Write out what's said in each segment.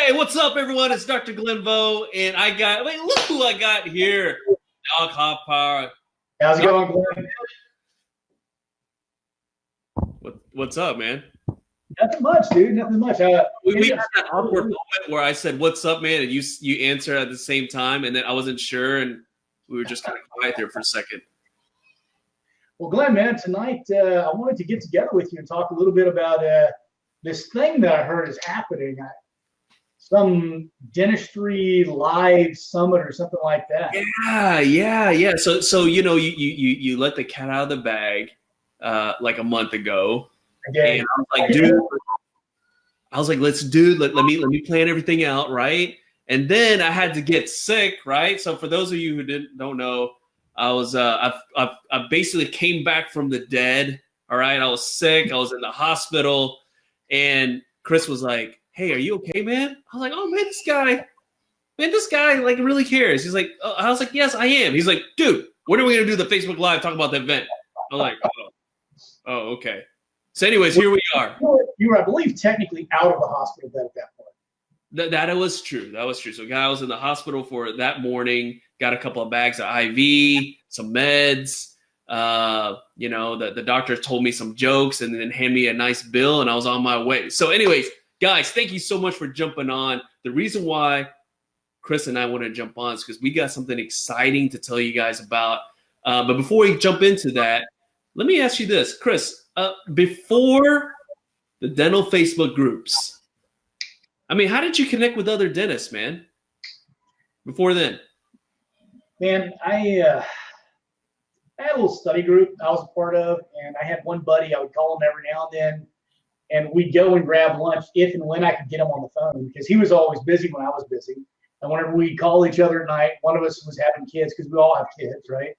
Hey, what's up, everyone? It's Dr. Glenvo, and look who I got here. Dog Hop Power. How's it going, Glenn? What's up, man? Nothing much, dude. Nothing much. We had that awkward moment where I said, "What's up, man?" and you answered at the same time, and then I wasn't sure, and we were just kind of quiet there for a second. Well, Glenn, man, tonight I wanted to get together with you and talk a little bit about this thing that I heard is happening. Some dentistry live summit or something like that. Yeah. So you let the cat out of the bag like a month ago. Okay. And I was like, dude, let me plan everything out, right? And then I had to get sick, right? So for those of you who don't know, I was I basically came back from the dead. All right, I was sick. I was in the hospital, and Chris was like, "Hey, are you okay, man?" I was like, "Oh man, this guy like really cares." He's like, I was like, "Yes, I am." He's like, "Dude, when are we gonna do the Facebook Live talk about the event?" I'm like, "Oh, okay." So, anyways, here we are. You were, I believe, technically out of the hospital bed at that point. That was true. So, guy was in the hospital for that morning. Got a couple of bags of IV, some meds. The doctor told me some jokes and then handed me a nice bill, and I was on my way. So, anyways, guys, thank you so much for jumping on. The reason why Chris and I want to jump on is because we got something exciting to tell you guys about. But before we jump into that, let me ask you this, Chris. Before the dental Facebook groups, I mean, how did you connect with other dentists, man? Before then? Man, I had a little study group I was a part of, and I had one buddy. I would call him every now and then, and we'd go and grab lunch if and when I could get him on the phone, because he was always busy when I was busy. And whenever we call each other at night, one of us was having kids, because we all have kids, right?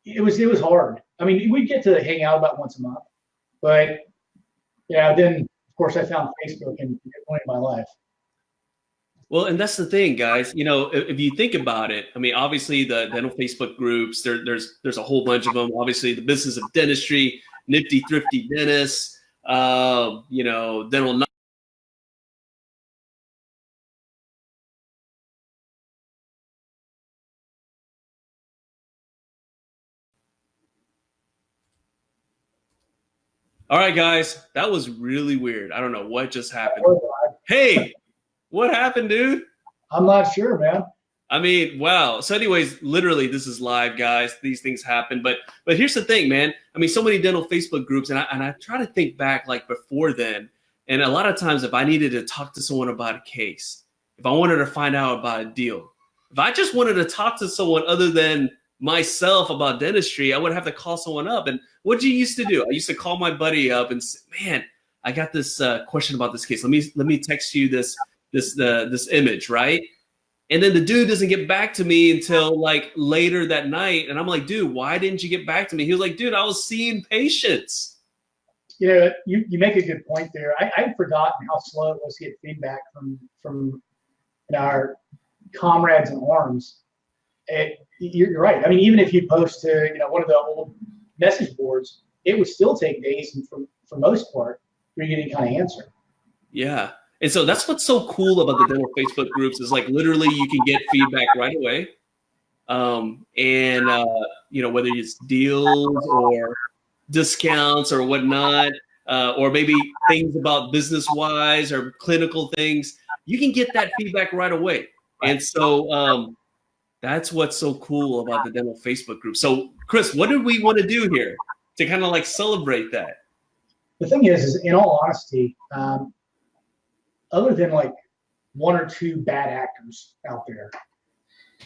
It was hard. I mean, we'd get to hang out about once a month, but yeah, then of course I found Facebook and it went in my life. Well, and that's the thing, guys. You know, if you think about it, I mean, obviously the dental Facebook groups, there's a whole bunch of them. Obviously, the business of dentistry, Nifty, Thrifty dentists, dental. All right, guys, that was really weird. I don't know what just happened. Hey, what happened, dude? I'm not sure, man. I mean, wow. So anyways, literally, this is live, guys. These things happen. But here's the thing, man. I mean, so many dental Facebook groups, and I try to think back like before then. And a lot of times if I needed to talk to someone about a case, if I wanted to find out about a deal, if I just wanted to talk to someone other than myself about dentistry, I would have to call someone up. And what you used to do? I used to call my buddy up and say, "Man, I got this question about this case. Let me text you this image, right?" And then the dude doesn't get back to me until like later that night, and I'm like, "Dude, why didn't you get back to me?" He was like, "Dude, I was seeing patients." You know, you make a good point there. I'd forgotten how slow it was to get feedback from our comrades in arms. You're right. I mean, even if you post to one of the old message boards, it would still take days, and for most part, for you to get any kind of answer. Yeah, and so that's what's so cool about the dental Facebook groups is like literally you can get feedback right away, whether it's deals or discounts or whatnot, or maybe things about business wise or clinical things, you can get that feedback right away, and so. That's what's so cool about the dental Facebook group. So, Chris, what did we want to do here to kind of like celebrate that? The thing is in all honesty, other than like one or two bad actors out there,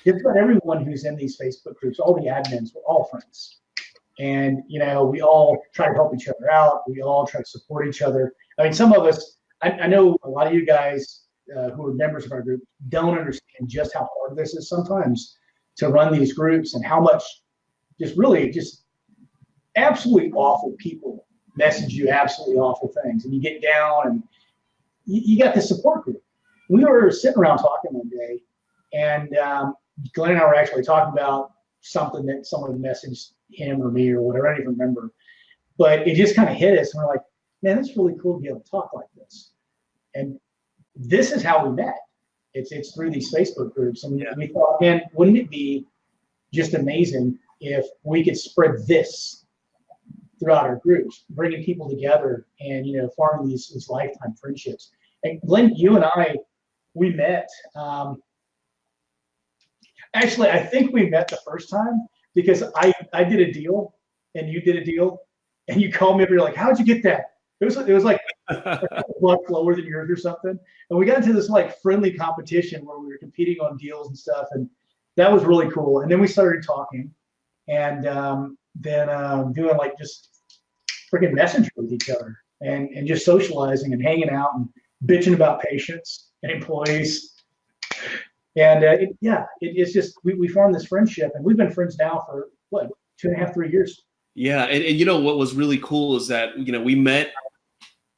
just about everyone who's in these Facebook groups, all the admins, we're all friends. And, we all try to help each other out. We all try to support each other. I mean, some of us, I know a lot of you guys who are members of our group don't understand just how hard this is sometimes to run these groups, and how much just absolutely awful people message you absolutely awful things, and you get down, and you got this support group. We were sitting around talking one day, and Glenn and I were actually talking about something that someone messaged him or me or whatever, I don't even remember, but it just kind of hit us, and we're like, man, it's really cool to be able to talk like this. And this is how we met. It's through these Facebook groups. And Yeah. we thought, man, wouldn't it be just amazing if we could spread this throughout our groups, bringing people together and, forming these lifetime friendships. And Glenn, you and I, we met. Actually, I think we met the first time because I did a deal and you did a deal and you called me up and you're like, how'd you get that? It was like a buck lower than yours or something. And we got into this like friendly competition where we were competing on deals and stuff. And that was really cool. And then we started talking and then doing like just freaking messenger with each other and just socializing and hanging out and bitching about patients and employees. And it's just, we formed this friendship and we've been friends now for what, 2.5, 3 years. Yeah. And what was really cool is that, we met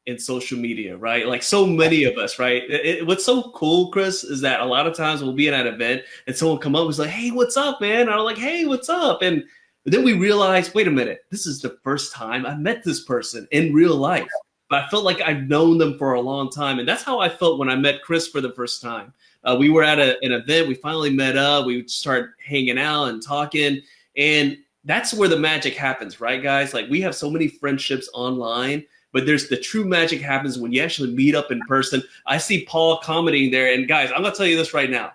in social media, right? Like so many of us, right? What's so cool, Chris, is that a lot of times we'll be at an event and someone come up and was like, hey, what's up, man? And I'm like, hey, what's up? And then we realized, wait a minute, this is the first time I met this person in real life. But I felt like I've known them for a long time. And that's how I felt when I met Chris for the first time. We were at an event. We finally met up. We started hanging out and talking. And that's where the magic happens, right, guys? Like we have so many friendships online, but there's the true magic happens when you actually meet up in person. I see Paul commenting there. And guys, I'm going to tell you this right now.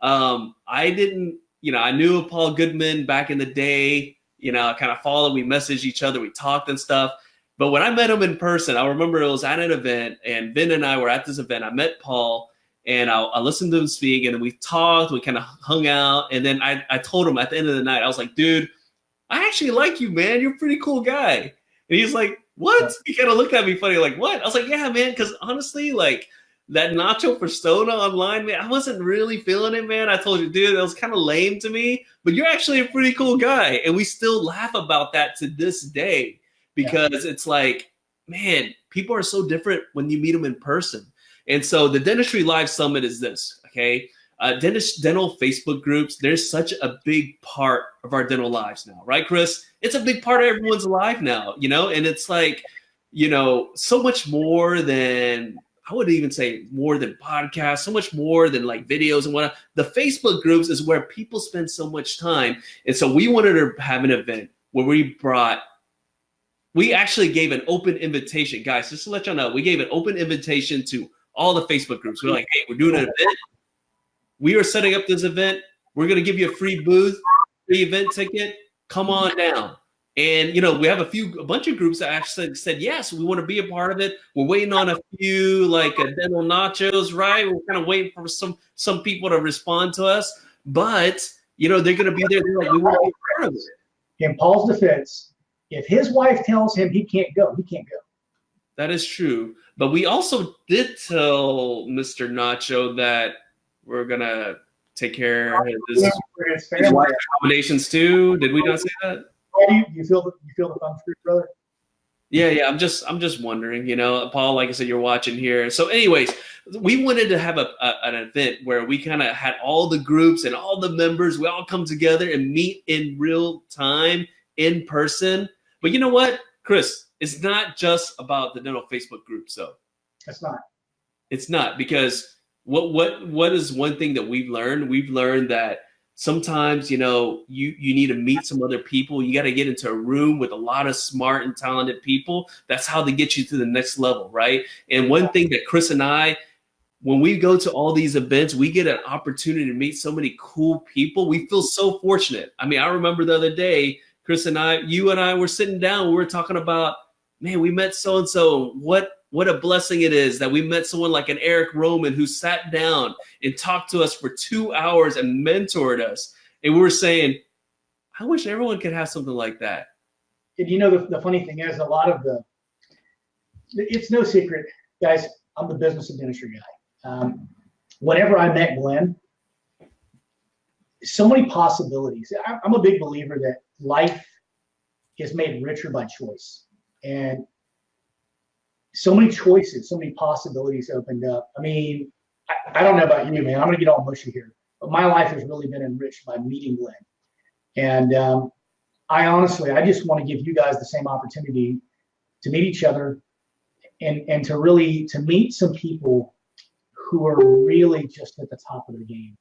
I knew of Paul Goodman back in the day. I kind of followed. We messaged each other. We talked and stuff. But when I met him in person, I remember it was at an event, and Ben and I were at this event. I met Paul, and I listened to him speak, and then we talked. We kind of hung out, and then I told him at the end of the night, I was like, dude, I actually like you, man. You're a pretty cool guy. And he's like, what? He kind of looked at me funny, like, what? I was like, yeah, man, because honestly, like, that Nacho Persona online, man, I wasn't really feeling it, man. I told you, dude, that was kind of lame to me, but you're actually a pretty cool guy. And we still laugh about that to this day because it's like, man, people are so different when you meet them in person. And so the Dentistry Live Summit is this, okay? Dental Facebook groups, there's such a big part of our dental lives now, right, Chris? It's a big part of everyone's life now, and it's like, so much more than, I would even say more than podcasts, so much more than like videos and whatnot. The Facebook groups is where people spend so much time. And so we wanted to have an event where we actually gave an open invitation. Guys, just to let y'all know, we gave an open invitation to all the Facebook groups. We're like, hey, we're doing an event. We are setting up this event. We're going to give you a free booth, free event ticket. Come on down. And, we have a bunch of groups that actually said, yes, we want to be a part of it. We're waiting on a few like dental nachos, right? We're kind of waiting for some people to respond to us. But, they're going to be there. They're like, we want to be a part of it. In Paul's defense, if his wife tells him he can't go, he can't go. That is true. But we also did tell Mr. Nacho that we're going to take care of his wife accommodations too. Did we not say that? You feel the thumb screw, brother? Yeah. I'm just wondering, Paul, like I said, you're watching here. So anyways, we wanted to have an event where we kind of had all the groups and all the members, we all come together and meet in real time, in person. But you know what, Chris, it's not just about the dental Facebook group. So it's not, because what is one thing that we've learned? We've learned that sometimes, you need to meet some other people. You got to get into a room with a lot of smart and talented people. That's how they get you to the next level, right? And one thing that Chris and I, when we go to all these events, we get an opportunity to meet so many cool people. We feel so fortunate. I mean, I remember the other day, Chris and I, you and I were sitting down. We were talking about, man, we met so-and-so. What a blessing it is that we met someone like an Eric Roman who sat down and talked to us for 2 hours and mentored us. And we were saying, I wish everyone could have something like that. And the funny thing is, it's no secret, guys, I'm the business of dentistry guy. Whenever I met Glenn, so many possibilities. I'm a big believer that life is made richer by choice. And so many choices, so many possibilities opened up. I mean, I don't know about you, man. I'm going to get all mushy here. But my life has really been enriched by meeting Glenn. And I just want to give you guys the same opportunity to meet each other and to meet some people who are really just at the top of their game.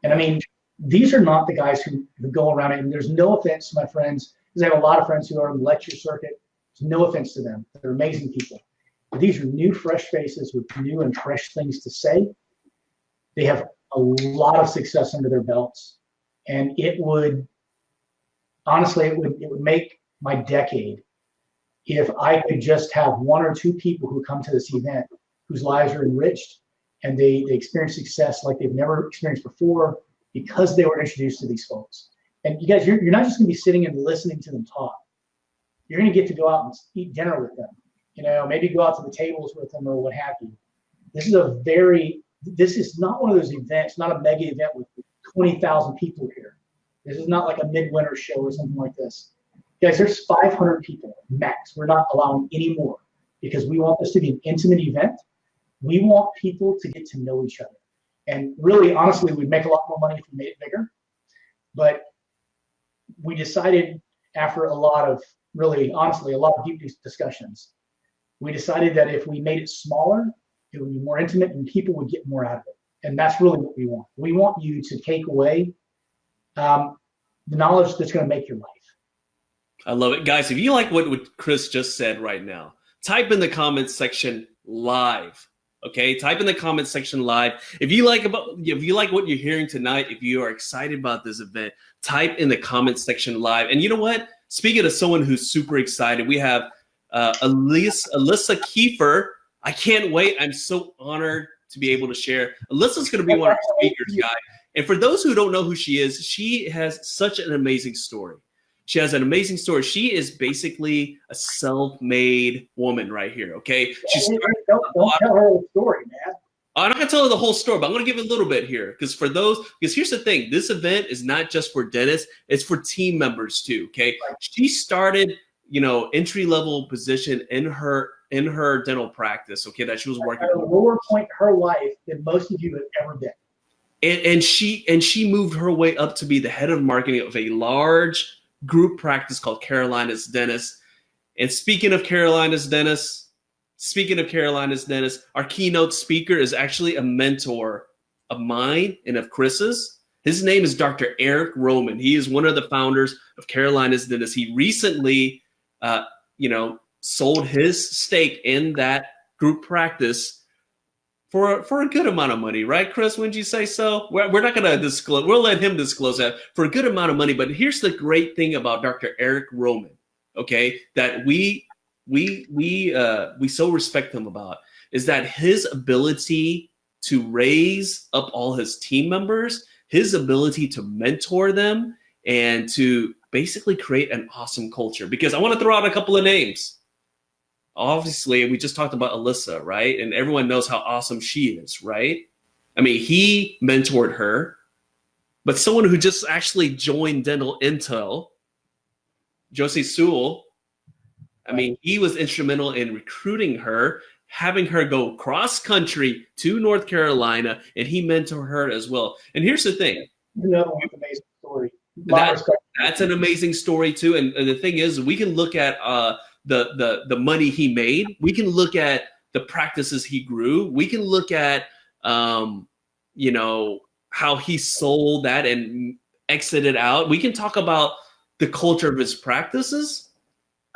And I mean, these are not the guys who go around it. And there's no offense to my friends, because I have a lot of friends who are in the lecture circuit. There's no offense to them. They're amazing people. But these are new, fresh faces with new and fresh things to say. They have a lot of success under their belts. And it would, honestly, it would make my decade if I could just have one or two people who come to this event whose lives are enriched and they experience success like they've never experienced before because they were introduced to these folks. And you guys, you're not just going to be sitting and listening to them talk. You're going to get to go out and eat dinner with them. You know, maybe go out to the tables with them or what have you. This is not one of those events, not a mega event with 20,000 people here. This is not like a midwinter show or something like this. Guys, there's 500 people max. We're not allowing any more because we want this to be an intimate event. We want people to get to know each other. And really, honestly, we'd make a lot more money if we made it bigger. But we decided after a lot of deep discussions, we decided that if we made it smaller, it would be more intimate and people would get more out of it. And that's really what we want. We want you to take away the knowledge that's going to make your life. I love it. Guys, if you like what Chris just said right now, type in the comments section live. Okay, type in the comments section live. If you like what you're hearing tonight, if you are excited about this event, type in the comments section live. And you know what? Speaking of someone who's super excited, we have Alyssa Kiefer. I can't wait. I'm so honored to be able to share. Alyssa's going to be one of our speakers, guys. And for those who don't know who she is, she has such an amazing story. She has an amazing story. She is basically a self-made woman right here, okay? Don't tell her the story, man. I'm not going to tell her the whole story, but I'm going to give a little bit here. Because here's the thing. This event is not just for dentists. It's for team members too, okay? Right. She started, entry-level position in her dental practice, okay, that she was working at a lower point in her life than most of you have ever been. And she moved her way up to be the head of marketing of a large group practice called Carolina's Dentist. And speaking of Carolina's Dentist, our keynote speaker is actually a mentor of mine and of Chris's. His name is Dr. Eric Roman. He is one of the founders of Carolina's Dentist. He recently, sold his stake in that group practice for a good amount of money, right, Chris? Wouldn't you say so? We're not going to disclose. We'll let him disclose that for a good amount of money. But here's the great thing about Dr. Eric Roman, okay, that we so respect him about is that his ability to raise up all his team members, his ability to mentor them, and to basically create an awesome culture. Because I want to throw out a couple of names. Obviously, we just talked about Alyssa, right? And everyone knows how awesome she is, right? I mean, he mentored her, but someone who just actually joined Dental Intel, Josie Sewell, I mean, he was instrumental in recruiting her, having her go cross country to North Carolina, and he mentored her as well. And here's the thing. Another amazing story. That's an amazing story too. And the thing is, we can look at the money he made. We can look at the practices he grew. We can look at how he sold that and exited out. We can talk about the culture of his practices.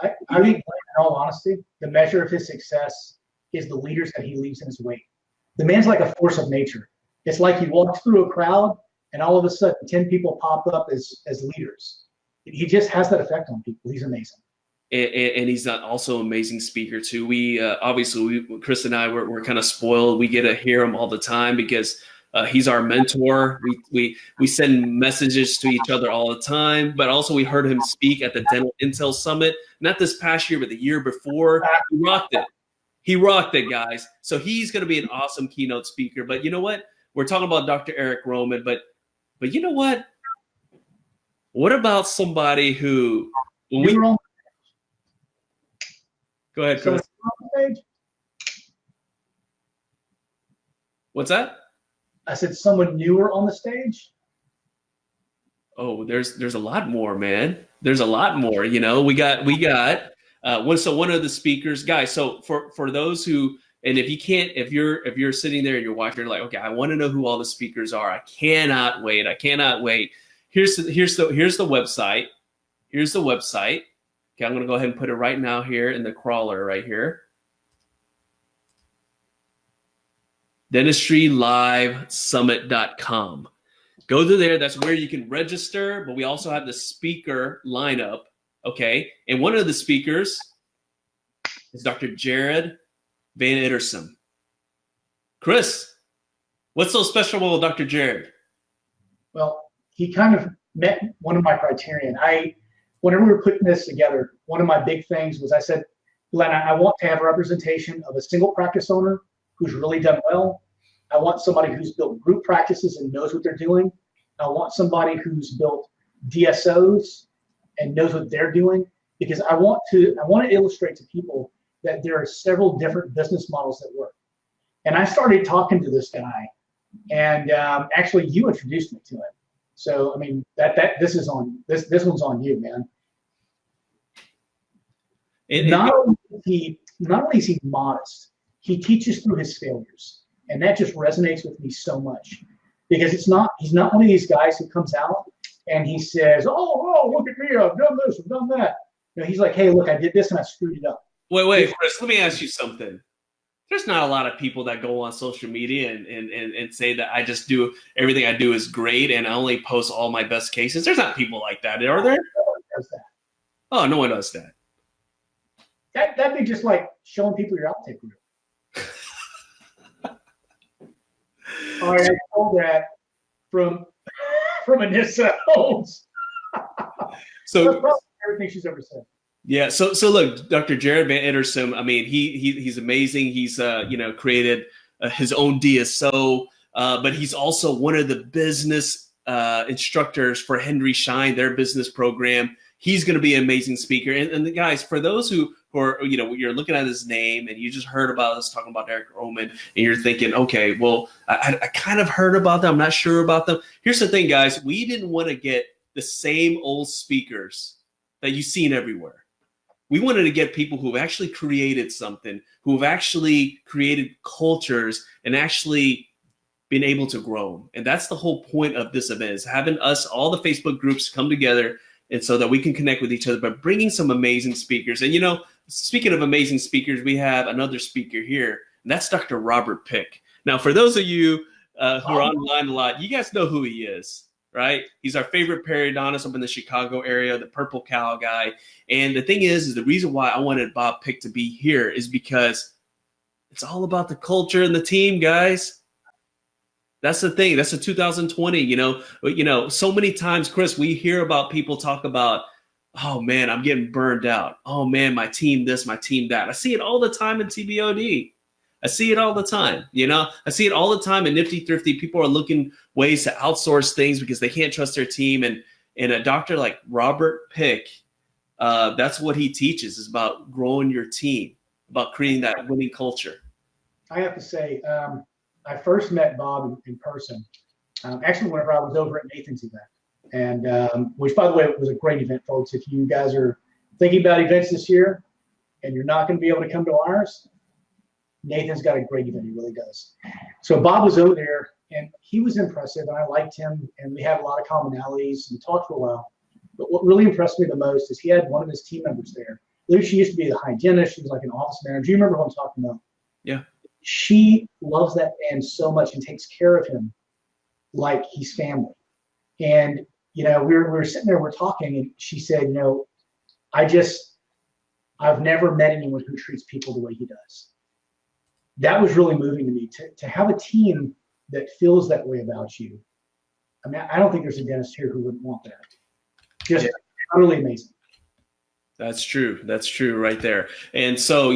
I think, in all honesty, the measure of his success is the leaders that he leaves in his wake. The man's like a force of nature. It's like he walks through a crowd and all of a sudden 10 people pop up as leaders. He just has that effect on people. He's amazing. And he's also an amazing speaker too. We obviously, Chris and I, we're kind of spoiled. We get to hear him all the time because he's our mentor. We send messages to each other all the time. But also, we heard him speak at the Dental Intel Summit, not this past year, but the year before. He rocked it. He rocked it, guys. So he's going to be an awesome keynote speaker. But you know what? We're talking about Dr. Eric Roman. But you know what? What about somebody who Go ahead, Chris. What's that? I said someone newer on the stage. Oh, there's a lot more, man. There's a lot more. We got one of the speakers, guys. So for those who And if you can't, if you're sitting there and you're watching, you're like, okay, I want to know who all the speakers are. I cannot wait. I cannot wait. Here's the website. Here's the website. Okay, I'm going to go ahead and put it right now here in the crawler right here. DentistryLiveSummit.com. Go to there. That's where you can register, but we also have the speaker lineup. Okay, and one of the speakers is Dr. Jared Van Ittersum. Chris, what's so special with Dr. Jared? Well, he kind of met one of my criterion. Whenever we were putting this together, one of my big things was I said, Glenn, I want to have a representation of a single practice owner who's really done well. I want somebody who's built group practices and knows what they're doing. I want somebody who's built DSOs and knows what they're doing, because I want to illustrate to people that there are several different business models that work. And I started talking to this guy, and actually you introduced me to him. So I mean this one's on you, man. Not only is he modest, he teaches through his failures, and that just resonates with me so much, because he's not one of these guys who comes out and he says, oh, look at me, I've done this, I've done that. You know, he's like, hey, look, I did this and I screwed it up. Wait, Chris, let me ask you something. There's not a lot of people that go on social media and say that I just do everything I do is great and I only post all my best cases. There's not people like that, are there? No one does that. Oh, no one does that. That'd be just like showing people your outtake reel. All right, I told that from Anissa Holmes. So that's probably everything she's ever said. Yeah. So look, Dr. Jared Van Ittersum, I mean, he's amazing. He's created his own DSO, but he's also one of the business instructors for Henry Schein, their business program. He's going to be an amazing speaker. And the guys, for those who are, you're looking at his name and you just heard about us talking about Eric Roman, and you're thinking, okay, well, I kind of heard about them. I'm not sure about them. Here's the thing, guys. We didn't want to get the same old speakers that you've seen everywhere. We wanted to get people who have actually created something, who have actually created cultures and actually been able to grow. And that's the whole point of this event, is having us, all the Facebook groups, come together, and so that we can connect with each other, but bringing some amazing speakers. And, speaking of amazing speakers, we have another speaker here, and that's Dr. Robert Pick. Now, for those of you who are online a lot, you guys know who he is, right? He's our favorite periodontist up in the Chicago area, the purple cow guy. And the thing is the reason why I wanted Bob Pick to be here is because it's all about the culture and the team, guys. That's the thing. That's the 2020, so many times, Chris, we hear about people talk about, oh man, I'm getting burned out. Oh man, my team this, my team that. I see it all the time in TBOD. I see it all the time. I see it all the time in Nifty Thrifty. People are looking ways to outsource things because they can't trust their team. And a doctor like Robert Pick, that's what he teaches, is about growing your team, about creating that winning culture. I have to say, I first met Bob in person, actually whenever I was over at Nathan's event, and which, by the way, was a great event, folks. If you guys are thinking about events this year and you're not going to be able to come to ours, Nathan's got a great event. He really does. So Bob was over there, and he was impressive, and I liked him, and we had a lot of commonalities and talked for a while. But what really impressed me the most is he had one of his team members there. She used to be the hygienist. She was like an office manager. You remember who I'm talking about? Yeah. She loves that man so much and takes care of him like he's family. And, we were sitting there, we're talking, and she said, I've never met anyone who treats people the way he does. That was really moving to me, to have a team that feels that way about you. I mean, I don't think there's a dentist here who wouldn't want that. Just really amazing. That's true. That's true right there. And so,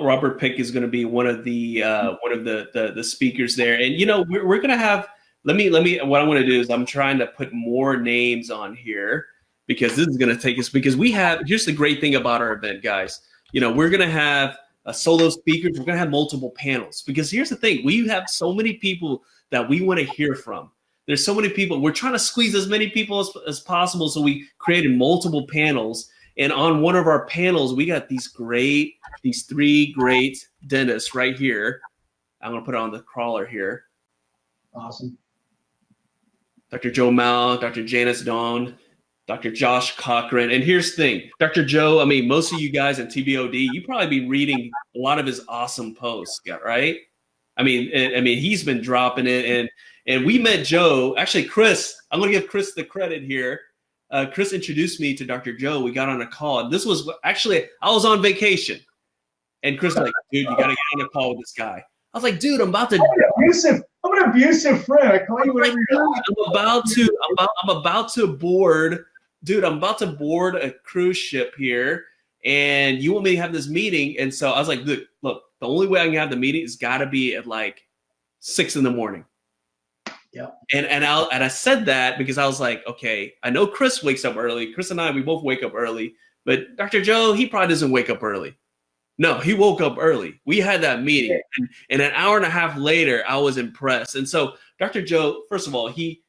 Robert Pick is going to be one of the speakers there. And, we're going to have, what I want to do is I'm trying to put more names on here, because this is going to take us, because here's the great thing about our event, guys. We're going to have solo speakers. We're going to have multiple panels, because here's the thing. We have so many people that we want to hear from. There's so many people. We're trying to squeeze as many people as possible. So we created multiple panels. And on one of our panels, we got these three great dentists right here. I'm going to put it on the crawler here. Awesome. Dr. Joe Mao, Dr. Janice Dawn, Dr. Josh Cochran. And here's the thing, Dr. Joe, I mean, most of you guys in TBOD, you probably be reading a lot of his awesome posts, right? I mean, he's been dropping it. And we met Joe. Actually, Chris, I'm going to give Chris the credit here. Chris introduced me to Dr. Joe. We got on a call. And this was actually, I was on vacation. And Chris was like, dude, you got to get on a call with this guy. I was like, dude, I'm an abusive friend. I call you whatever you want. I'm about to board, dude. I'm about to board a cruise ship here, and you want me to have this meeting. And so I was like, look, the only way I can have the meeting is got to be at like 6 a.m. Yeah. And I said that because I was like, okay, I know Chris wakes up early. Chris and I, we both wake up early, but Dr. Joe, he probably doesn't wake up early. No, he woke up early. We had that meeting, and an hour and a half later, I was impressed. And so, Dr. Joe, first of all, he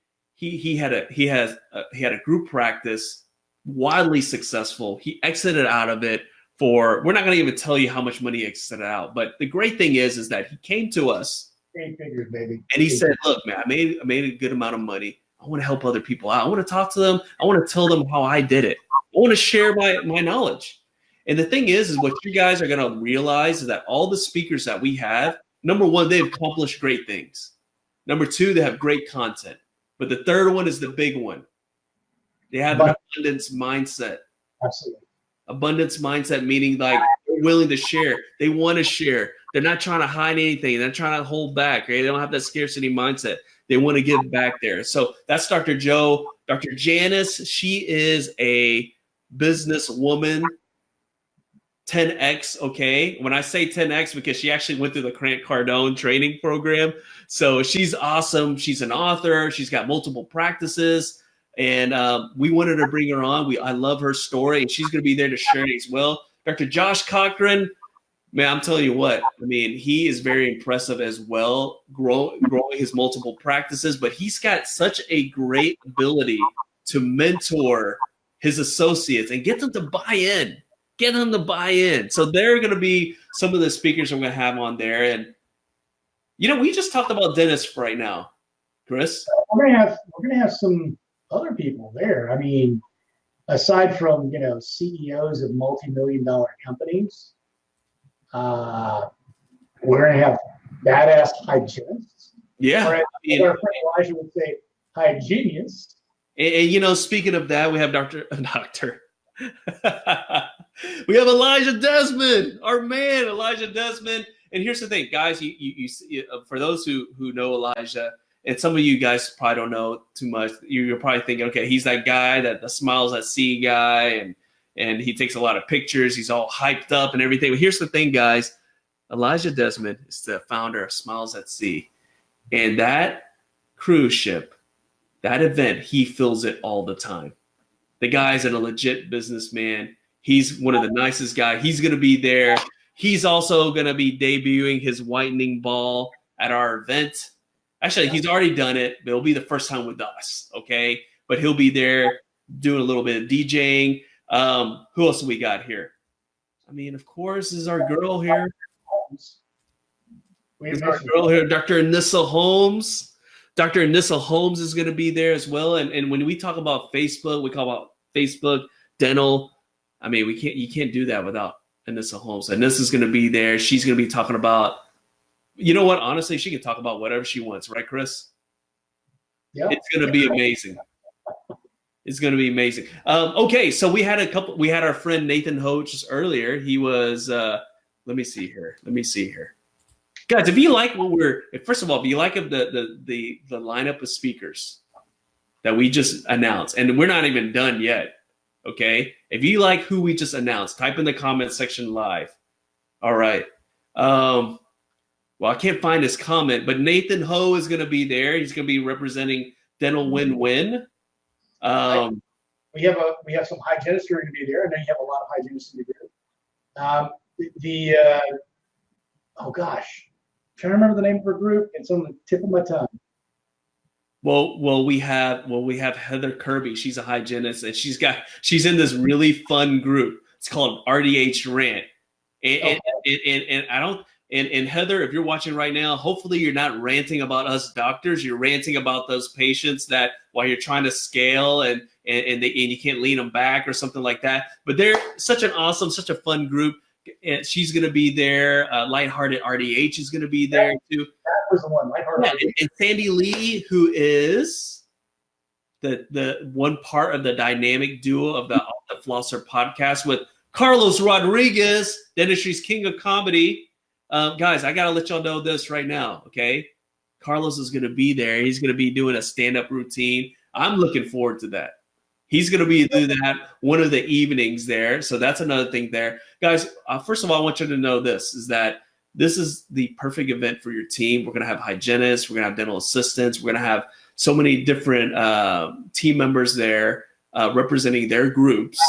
had a group practice, wildly successful. He exited out of it for, we're not going to even tell you how much money he exited out. But the great thing is that he came to us, 8 figures, baby, and he said, "Look, man, I made a good amount of money. I want to help other people out. I want to talk to them. I want to tell them how I did it. I want to share my knowledge." And the thing is what you guys are going to realize is that all the speakers that we have, number one, they've accomplished great things. Number two, they have great content. But the third one is the big one. They have an abundance mindset. Absolutely. Abundance mindset, meaning like they're willing to share. They want to share. They're not trying to hide anything. They're not trying to hold back. Right? They don't have that scarcity mindset. They want to give back there. So that's Dr. Joe. Dr. Janice, she is a businesswoman. 10X, okay? When I say 10X, because she actually went through the Grant Cardone training program. So she's awesome. She's an author. She's got multiple practices. And we wanted to bring her on. I love her story, and she's going to be there to share it as well. Dr. Josh Cochran, man, I'm telling you what. I mean, he is very impressive as well, growing his multiple practices. But he's got such a great ability to mentor his associates and get them to buy in. Get them to buy in. So they're going to be some of the speakers I'm going to have on there. And, we just talked about dentists right now, Chris. We're going to have some other people there. I mean, aside from, CEOs of multi-million-dollar companies, we're going to have badass hygienists. Yeah. Or as our friend Elijah would say, hygienists. And speaking of that, we have Doctor. We have Elijah Desmond, our man, Elijah Desmond. And here's the thing, guys, you for those who know Elijah, and some of you guys probably don't know too much, you're probably thinking, okay, he's that guy, that the smiles at sea guy, and he takes a lot of pictures. He's all hyped up and everything. But here's the thing, guys, Elijah Desmond is the founder of Smiles at Sea. And that cruise ship, that event, he fills it all the time. The guy's a legit businessman. He's one of the nicest guys. He's going to be there. He's also going to be debuting his whitening ball at our event. Actually, he's already done it, but it'll be the first time with us, okay? But he'll be there doing a little bit of DJing. Who else do we got here? I mean, of course, is our girl here. Dr. Anissa Holmes. Dr. Anissa Holmes is going to be there as well. And when we talk about Facebook, we call about Facebook dental. I mean, you can't do that without Anissa Holmes. Anissa's going to be there. She's going to be talking about, you know what? Honestly, she can talk about whatever she wants, right, Chris? Yeah. It's going to be amazing. It's going to be amazing. Okay, so we had our friend Nathan Ho just earlier. He was, let me see here. Guys, if you like first of all, if you like the lineup of speakers that we just announced, and we're not even done yet, okay? If you like who we just announced, type in the comment section live. All right. Well, I can't find his comment, but Nathan Ho is going to be there. He's going to be representing Dental Win-Win. We have some hygienists who are going to be there, and then you have a lot of hygienists in the group. Oh gosh. Trying to remember the name of her group. It's on the tip of my tongue. We have Heather Kirby. She's a hygienist, and she's in this really fun group. It's called RDH Rant. And I don't and Heather, if you're watching right now, hopefully you're not ranting about us doctors. You're ranting about those patients that while you're trying to scale and you can't lean them back or something like that. But they're such a fun group. And she's going to be there. Lighthearted RDH is going to be there too. That was the one. Lighthearted. Yeah, and Sandy Lee, who is the one part of the dynamic duo of the Flosser podcast with Carlos Rodriguez, Dentistry's king of comedy. Guys, I got to let y'all know this right now, okay? Carlos is going to be there. He's going to be doing a stand-up routine. I'm looking forward to that. He's going to be doing that one of the evenings there. So that's another thing there. Guys, first of all, I want you to know this, is that this is the perfect event for your team. We're going to have hygienists. We're going to have dental assistants. We're going to have so many different team members there representing their groups.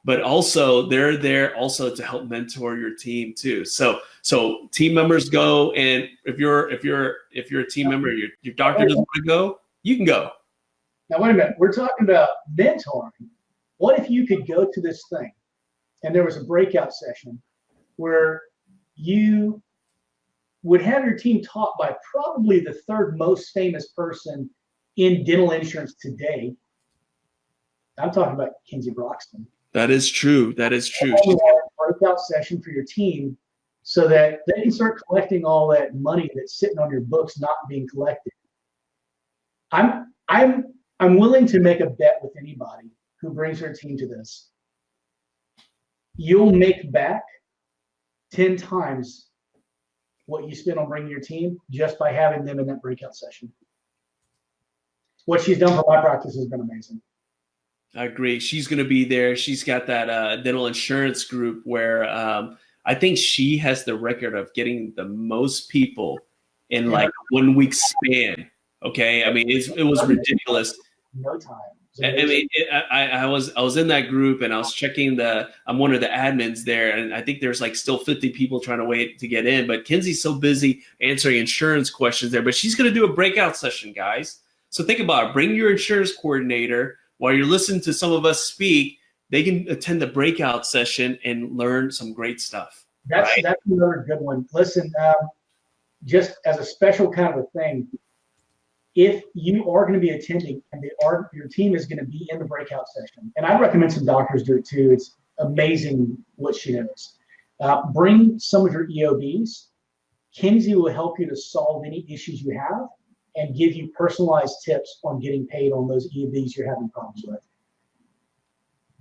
But also they're there also to help mentor your team too. So team members go, and if you're a team member, your doctor doesn't want to go, you can go. Now wait a minute, we're talking about mentoring. What if you could go to this thing and there was a breakout session where you would have your team taught by probably the third most famous person in dental insurance today? I'm talking about Kinsey Broxton. That is true. That is true. You have a breakout session for your team so that they can start collecting all that money that's sitting on your books not being collected. I'm willing to make a bet with anybody who brings their team to this. You'll make back 10 times what you spent on bringing your team just by having them in that breakout session. What she's done for my practice has been amazing. I agree. She's going to be there. She's got that dental insurance group where I think she has the record of getting the most people in like 1 week span. Okay. I mean, it was ridiculous. No time. I mean, I was in that group and I was checking I'm one of the admins there, and I think there's like still 50 people trying to wait to get in, but Kinsey's so busy answering insurance questions there, but she's going to do a breakout session, guys. So think about it. Bring your insurance coordinator. While you're listening to some of us speak, they can attend the breakout session and learn some great stuff. That's another good one. Listen, just as a special kind of a thing, if you are going to be attending and your team is going to be in the breakout session, and I recommend some doctors do it too. It's amazing what she knows. Bring some of your EOBs. Kinsey will help you to solve any issues you have and give you personalized tips on getting paid on those EOBs you're having problems with.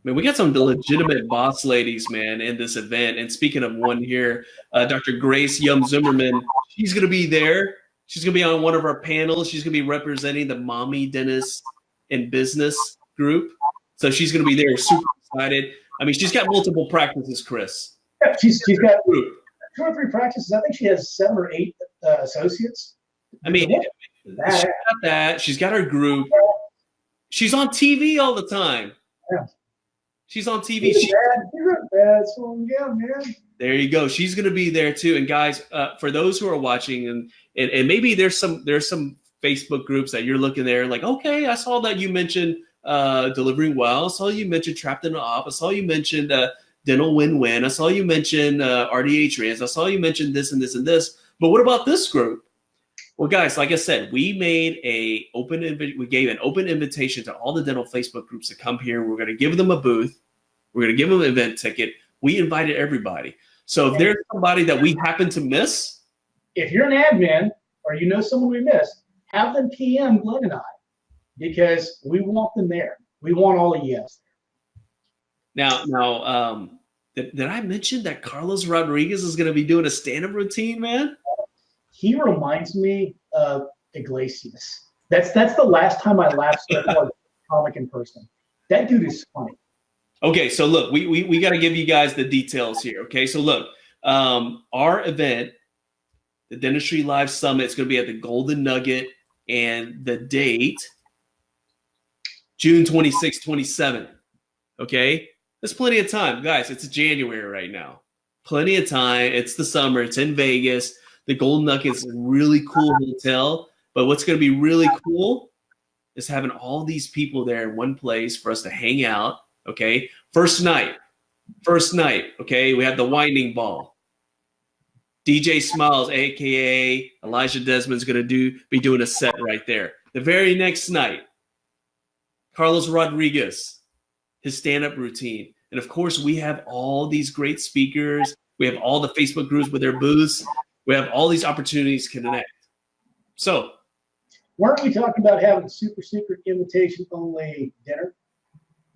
Man, we got some legitimate boss ladies, man, in this event. And speaking of one here, Dr. Grace Yum Zimmerman, she's going to be there. She's going to be on one of our panels. She's going to be representing the Mommy Dentist in Business group. So she's going to be there, super excited. I mean, she's got multiple practices, Chris. Yeah, she's got 2 or 3 practices. I think she has 7 or 8 associates. I mean, she's got that. She's got her group. She's on TV all the time. Yeah. She's on TV. Man. There you go. She's going to be there too. And guys, for those who are watching, and maybe there's some Facebook groups that you're looking there like, okay, I saw that you mentioned Delivering Well. I saw you mentioned Trapped in the Op. I saw you mentioned Dental Win-Win. I saw you mentioned RDH Rants. I saw you mentioned this and this and this. But what about this group? Well, guys, like I said, we gave an open invitation to all the dental Facebook groups to come here. We're going to give them a booth. We're going to give them an event ticket. We invited everybody. So if there's somebody that we happen to miss, if you're an admin or you know someone we missed, have them PM Glenn and I, because we want them there. We want all of you guys there. Now, did I mention that Carlos Rodriguez is going to be doing a stand-up routine, man? He reminds me of Iglesias. That's the last time I laughed so hard at a comic in person. That dude is funny. Okay, so look, we got to give you guys the details here. Okay, so look, our event, the Dentistry Live Summit, is going to be at the Golden Nugget, and the date, June 26th, 27th. Okay, there's plenty of time, guys. It's January right now. Plenty of time. It's the summer. It's in Vegas. The Golden Nugget is a really cool hotel. But what's going to be really cool is having all these people there in one place for us to hang out. Okay. First night. Okay. We have the winding ball. DJ Smiles, aka Elijah Desmond's going to be doing a set right there. The very next night, Carlos Rodriguez, his stand-up routine. And of course, we have all these great speakers. We have all the Facebook groups with their booths. We have all these opportunities to connect. So, weren't we talking about having a super secret invitation only dinner?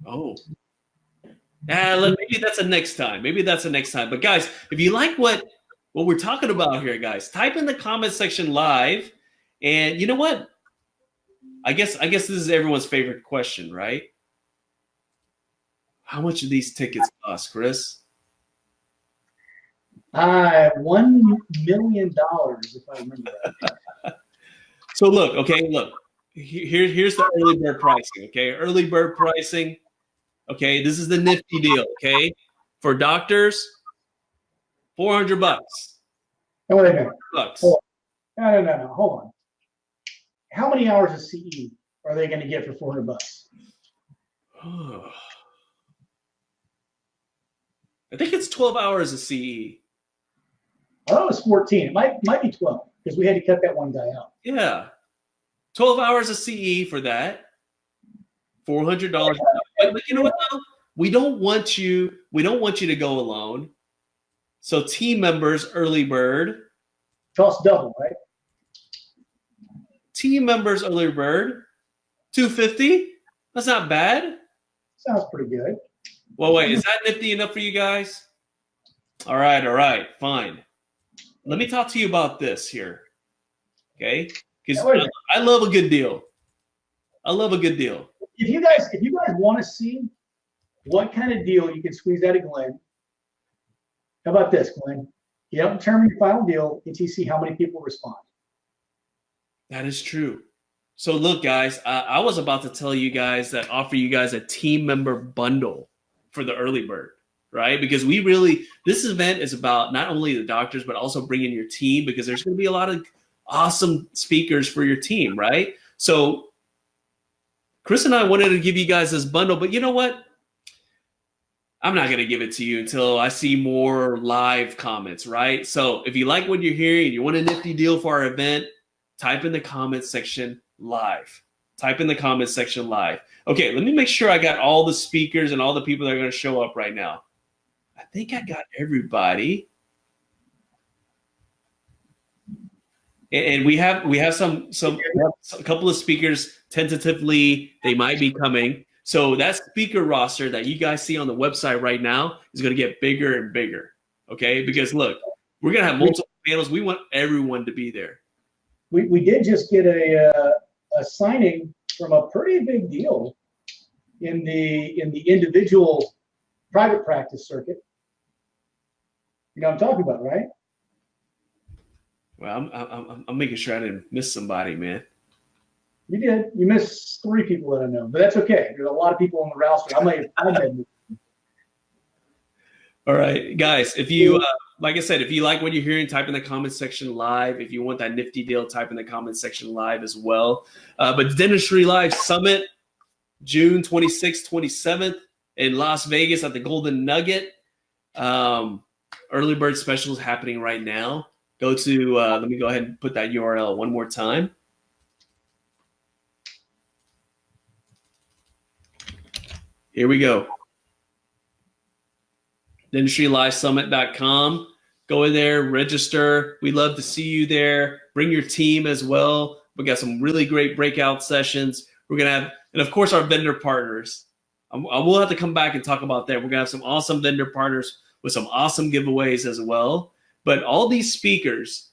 Oh. Maybe that's a next time. But guys, if you like what we're talking about here, guys, type in the comment section live. And you know what? I guess this is everyone's favorite question, right? How much do these tickets cost, Chris? $1 million, if I remember right. So look. Here's the early bird pricing. Okay, early bird pricing. Okay, this is the Nifty deal. Okay, for doctors, $400. No, wait a minute. Bucks. No. Hold on. How many hours of CE are they going to get for $400? I think it's 12 hours of CE. I thought it was 14. It might be 12 because we had to cut that one guy out. Yeah, 12 hours of CE for that. $400. But you know what though? We don't want you to go alone. So team members, early bird. Cost double, right? Team members, early bird, $250. That's not bad. Sounds pretty good. Well, wait, is that nifty enough for you guys? All right, fine. Let me talk to you about this here, okay? Because I love a good deal. If you guys want to see what kind of deal you can squeeze out of Glenn, how about this, Glenn? You don't determine your final deal until you see how many people respond. That is true. So look, guys, I was about to tell you guys that offer you guys a team member bundle for the early bird, right? Because this event is about not only the doctors, but also bringing your team, because there's going to be a lot of awesome speakers for your team, right? So Chris and I wanted to give you guys this bundle, but you know what? I'm not going to give it to you until I see more live comments, right? So if you like what you're hearing, you want a nifty deal for our event, type in the comment section live. Okay, let me make sure I got all the speakers and all the people that are going to show up right now. I think I got everybody. And we have a couple of speakers tentatively, they might be coming. So that speaker roster that you guys see on the website right now is going to get bigger and bigger. Okay, because look, we're going to have multiple panels. We want everyone to be there. We did just get a signing from a pretty big deal in the individual private practice circuit. You know what I'm talking about, right? Well, I'm making sure I didn't miss somebody, man. You did. You missed 3 people that I know, but that's okay. There's a lot of people on the roster. I might have. All right, guys. If you, like I said, if you like what you're hearing, type in the comment section live. If you want that nifty deal, type in the comment section live as well. But Dentistry Live Summit, June 26th, 27th in Las Vegas at the Golden Nugget. Early bird special is happening right now. Go to, let me go ahead and put that URL one more time. Here we go. DentistryLiveSummit.com. Go in there, register. We'd love to see you there. Bring your team as well. We got some really great breakout sessions. We're going to have, and of course, our vendor partners. I will have to come back and talk about that. We're going to have some awesome vendor partners with some awesome giveaways as well. But all these speakers,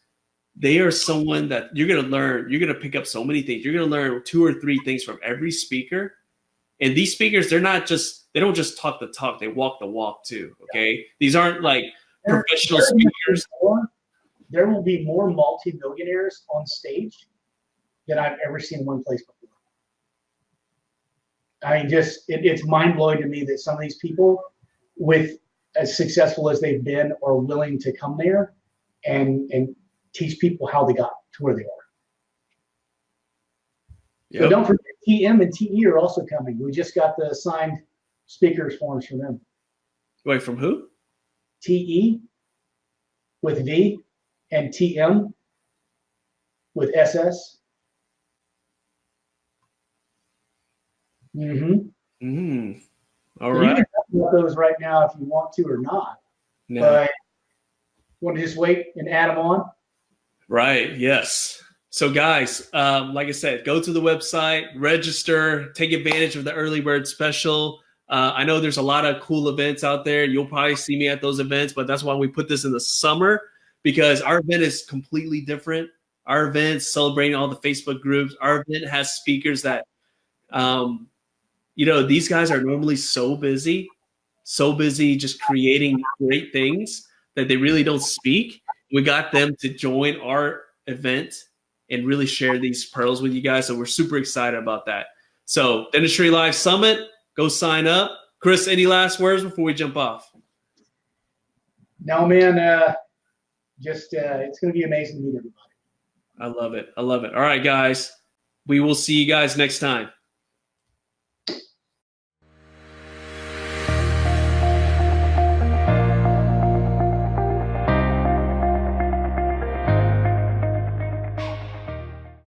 they are someone that you're going to learn. You're going to pick up so many things. You're going to learn 2 or 3 things from every speaker. And these speakers, they don't just talk the talk, they walk the walk too. Okay. These aren't like professional speakers. There will be more multimillionaires on stage than I've ever seen in one place before. I mean, it's mind blowing to me that some of these people, with as successful as they've been, are willing to come there and teach people how they got to where they are. So don't forget, TM and TE are also coming. We just got the signed speakers forms from them. Wait, from who? TE with V and TM with SS. All So right. you can talk about those right now if you want to or not. No. But want to just wait and add them on? Right. Yes. So guys, like I said, go to the website, register, take advantage of the early bird special. I know there's a lot of cool events out there. You'll probably see me at those events, but that's why we put this in the summer, because our event is completely different. Our event's celebrating all the Facebook groups. Our event has speakers that, these guys are normally so busy just creating great things that they really don't speak. We got them to join our event and really share these pearls with you guys. So we're super excited about that. So Dentistry Live Summit, go sign up. Chris, any last words before we jump off? No, man. It's going to be amazing to meet everybody. I love it. I love it. All right, guys. We will see you guys next time.